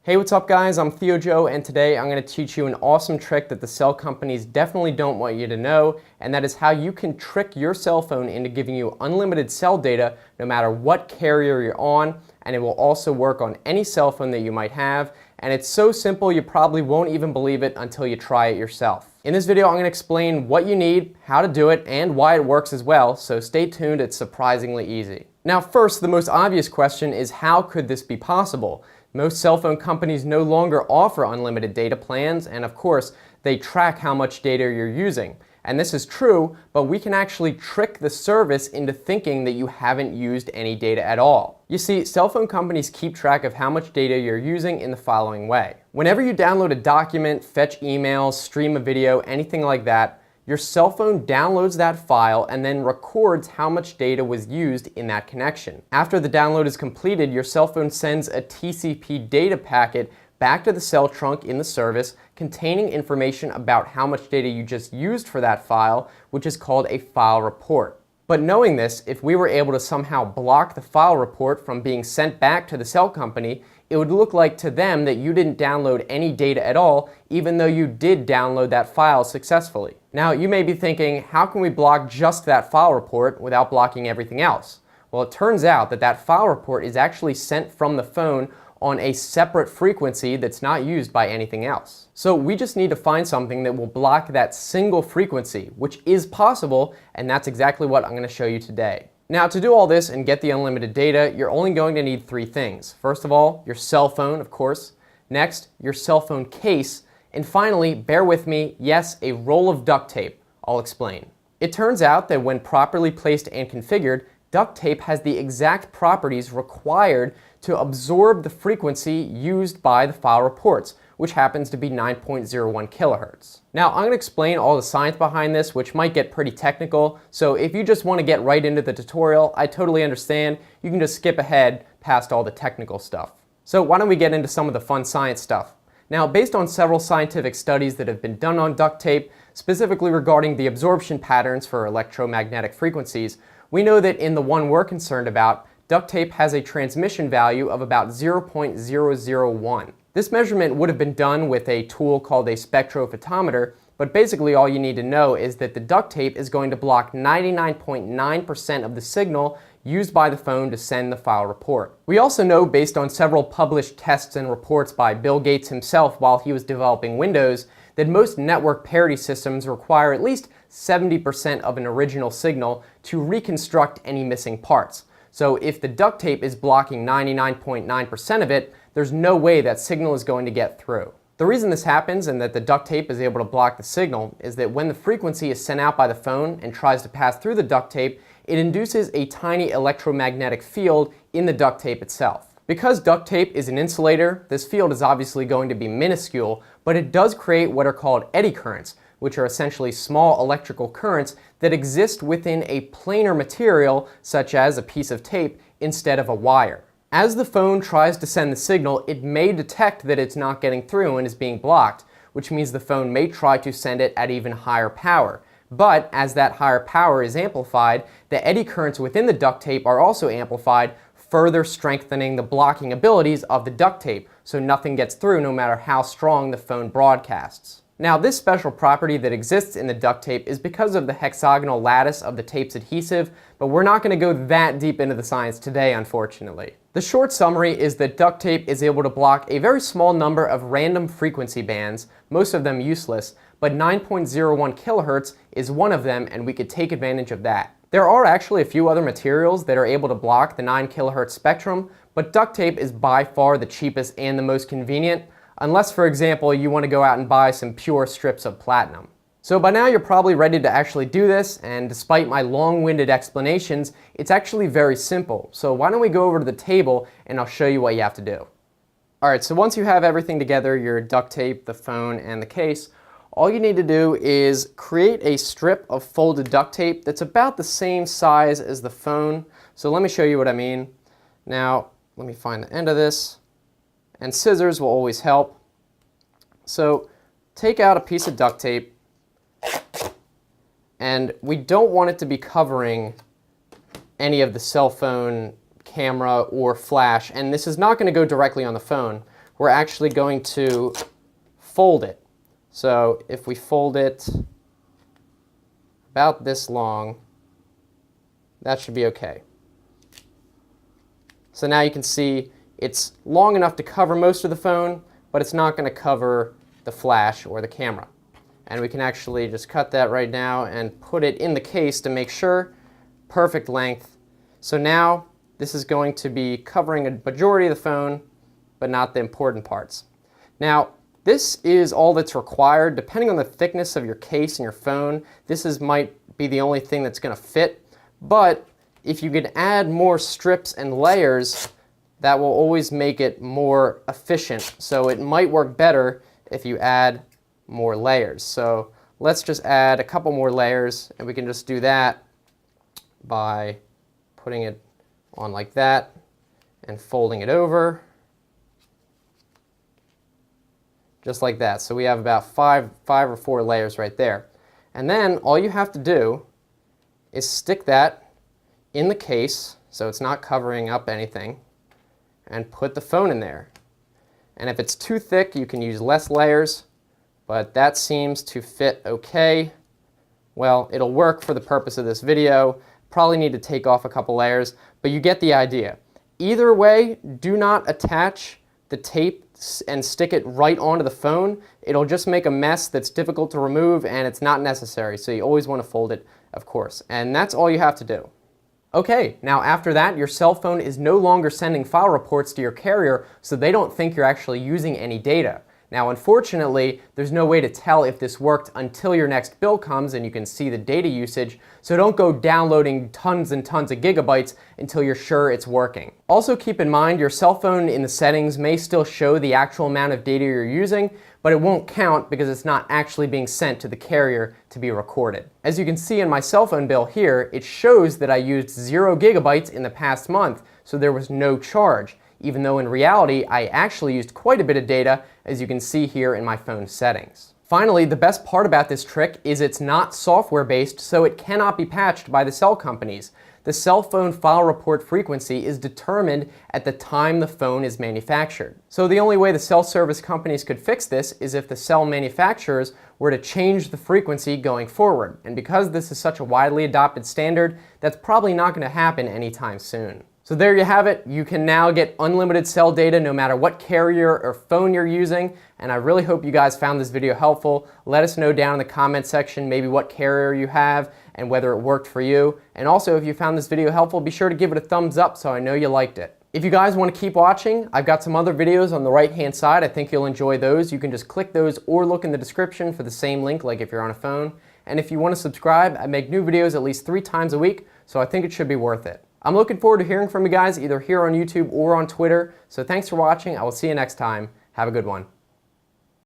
Hey, what's up guys? I'm Theo Joe, and today I'm going to teach you an awesome trick that the cell companies definitely don't want you to know, and that is how you can trick your cell phone into giving you unlimited cell data no matter what carrier you're on, and it will also work on any cell phone that you might have, and it's so simple you probably won't even believe it until you try it yourself. In this video I'm going to explain what you need, how to do it, and why it works as well, so stay tuned, it's surprisingly easy. Now first, the most obvious question is how could this be possible? Most cell phone companies no longer offer unlimited data plans, and of course, they track how much data you're using. And this is true, but we can actually trick the service into thinking that you haven't used any data at all. You see, cell phone companies keep track of how much data you're using in the following way. Whenever you download a document, fetch emails, stream a video, anything like that, your cell phone downloads that file and then records how much data was used in that connection. After the download is completed, your cell phone sends a TCP data packet back to the cell trunk in the service containing information about how much data you just used for that file, which is called a file report. But knowing this, if we were able to somehow block the file report from being sent back to the cell company, it would look like to them that you didn't download any data at all, even though you did download that file successfully. Now, you may be thinking, how can we block just that file report without blocking everything else? Well, it turns out that that file report is actually sent from the phone on a separate frequency that's not used by anything else. So we just need to find something that will block that single frequency, which is possible, and that's exactly what I'm going to show you today. Now, to do all this and get the unlimited data, you're only going to need three things. First of all, your cell phone, of course. Next, your cell phone case. And finally, bear with me, yes, a roll of duct tape. I'll explain. It turns out that when properly placed and configured, duct tape has the exact properties required to absorb the frequency used by the file reports, which happens to be 9.01 kilohertz. Now, I'm going to explain all the science behind this, which might get pretty technical, so if you just want to get right into the tutorial, I totally understand. You can just skip ahead past all the technical stuff. So why don't we get into some of the fun science stuff? Now, based on several scientific studies that have been done on duct tape, specifically regarding the absorption patterns for electromagnetic frequencies, we know that in the one we're concerned about, duct tape has a transmission value of about 0.001. This measurement would have been done with a tool called a spectrophotometer, but basically all you need to know is that the duct tape is going to block 99.9% of the signal used by the phone to send the file report. We also know, based on several published tests and reports by Bill Gates himself while he was developing Windows, that most network parity systems require at least 70% of an original signal to reconstruct any missing parts. So if the duct tape is blocking 99.9% of it, there's no way that signal is going to get through. The reason this happens and that the duct tape is able to block the signal is that when the frequency is sent out by the phone and tries to pass through the duct tape, it induces a tiny electromagnetic field in the duct tape itself. Because duct tape is an insulator, this field is obviously going to be minuscule, but it does create what are called eddy currents, which are essentially small electrical currents that exist within a planar material, such as a piece of tape, instead of a wire. As the phone tries to send the signal, it may detect that it's not getting through and is being blocked, which means the phone may try to send it at even higher power. But as that higher power is amplified, the eddy currents within the duct tape are also amplified, further strengthening the blocking abilities of the duct tape, so nothing gets through no matter how strong the phone broadcasts. Now, this special property that exists in the duct tape is because of the hexagonal lattice of the tape's adhesive, but we're not going to go that deep into the science today, unfortunately. The short summary is that duct tape is able to block a very small number of random frequency bands, most of them useless, but 9.01 kilohertz is one of them, and we could take advantage of that. There are actually a few other materials that are able to block the 9 kilohertz spectrum, but duct tape is by far the cheapest and the most convenient, unless, for example, you want to go out and buy some pure strips of platinum. So by now you're probably ready to actually do this, and despite my long-winded explanations, it's actually very simple. So why don't we go over to the table and I'll show you what you have to do. Alright, so once you have everything together, your duct tape, the phone, and the case, all you need to do is create a strip of folded duct tape that's about the same size as the phone. So let me show you what I mean. Now, let me find the end of this. And scissors will always help. So take out a piece of duct tape, and we don't want it to be covering any of the cell phone camera or flash, and this is not going to go directly on the phone. we're actually going to fold it. So if we fold it about this long, that should be okay. So now you can see it's long enough to cover most of the phone, but it's not going to cover the flash or the camera. And we can actually just cut that right now and put it in the case to make sure. Perfect length. So now this is going to be covering a majority of the phone, but not the important parts. Now, this is all that's required. Depending on the thickness of your case and your phone, might be the only thing that's going to fit. But if you could add more strips and layers, that will always make it more efficient. So it might work better if you add more layers. So let's just add a couple more layers, and we can just do that by putting it on like that and folding it over. Just like that. So we have about five or four layers right there. And then all you have to do is stick that in the case so it's not covering up anything, and put the phone in there. And if it's too thick, you can use less layers, but that seems to fit okay. Well, it'll work for the purpose of this video. Probably need to take off a couple layers, but you get the idea. Either way, do not attach the tape and stick it right onto the phone. It'll just make a mess that's difficult to remove, and it's not necessary. So you always want to fold it, of course. And that's all you have to do. Okay, now after that, your cell phone is no longer sending file reports to your carrier, so they don't think you're actually using any data. Now, unfortunately, there's no way to tell if this worked until your next bill comes and you can see the data usage, so don't go downloading tons and tons of gigabytes until you're sure it's working. Also keep in mind, your cell phone in the settings may still show the actual amount of data you're using, but it won't count because it's not actually being sent to the carrier to be recorded. As you can see in my cell phone bill here, it shows that I used 0 gigabytes in the past month, so there was no charge, even though in reality I actually used quite a bit of data, as you can see here in my phone settings. Finally, the best part about this trick is it's not software based, so it cannot be patched by the cell companies. The cell phone file report frequency is determined at the time the phone is manufactured. So the only way the cell service companies could fix this is if the cell manufacturers were to change the frequency going forward. And because this is such a widely adopted standard, that's probably not going to happen anytime soon. So there you have it. You can now get unlimited cell data no matter what carrier or phone you're using, and I really hope you guys found this video helpful. Let us know down in the comment section maybe what carrier you have and whether it worked for you. And also, if you found this video helpful, be sure to give it a thumbs up so I know you liked it. If you guys want to keep watching, I've got some other videos on the right-hand side. I think you'll enjoy those. You can just click those or look in the description for the same link, like if you're on a phone. And if you want to subscribe, I make new videos at least 3 times a week, so I think it should be worth it. I'm looking forward to hearing from you guys either here on YouTube or on Twitter. So thanks for watching. I will see you next time. Have a good one.